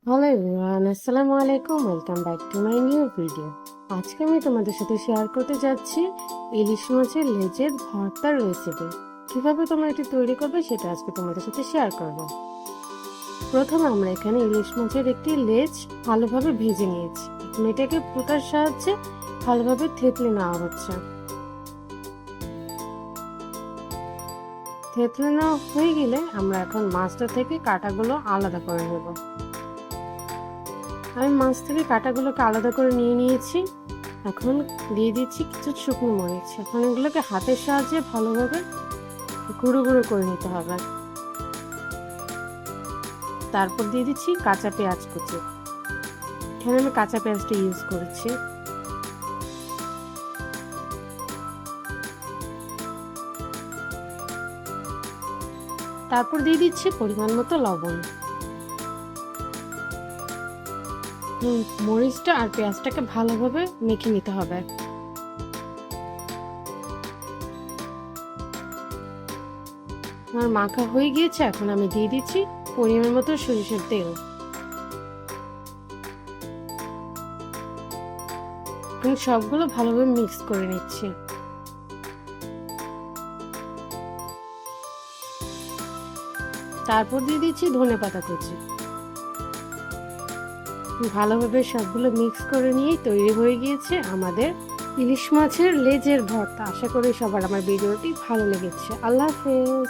Hello everyone, আসসালামু আলাইকুম। Welcome back to my new video. আজকে আমি তোমাদের সাথে শেয়ার করতে যাচ্ছি ইলিশ মাছের লেজের ভর্তার রেসিপি। কিভাবে তোমরা এটি তৈরি করবে সেটা আজকে তোমাদের সাথে শেয়ার করব। প্রথমে আমরা এখানে ইলিশ মাছের একটি লেজ ভালোভাবে ভেজে নিয়েছি। এটাকে পুতার সাহায্যে ভালোভাবে থেতলে নেওয়া হচ্ছে। থেতলে নেওয়া হয়ে গেলে আমরা এখন মাছটা থেকে কাঁটাগুলো আলাদা করে নেব। আমি মাছ থেকে কাঁটাগুলোকে আলাদা করে নিয়ে নিয়েছি। এখন দিয়ে দিচ্ছি কিছু শুকনো মরিচ। এখন এগুলোকে হাতের সাহায্যে ভালোভাবে গুঁড়ো গুঁড়ো করে নিতে হবে। তারপর দিয়ে দিচ্ছি কাঁচা পেঁয়াজ কুচি। এখানে আমি কাঁচা পেঁয়াজটা ইউজ করেছি। তারপর দিয়ে দিচ্ছি পরিমাণ মতো লবণ। মরিচটা আর পেঁয়াজটাকে ভালোভাবে মেখে নিতে হবে। আমার মাখা হয়ে গিয়েছে। এখন আমি দিয়ে দিচ্ছি পরিমাণ মতো সরিষার তেল। সবগুলো ভালোভাবে মিক্স করে নিচ্ছি। তারপর দিয়ে দিচ্ছি ধনেপাতা কুচি। ভালোভাবে সবগুলো মিক্স করে নিয়ে তৈরি হয়ে গিয়েছে আমাদের ইলিশ মাছের লেজের ভর্তা। আশা করি সবার আমার ভিডিওটি ভালো লেগেছে। আল্লাহ হাফেজ।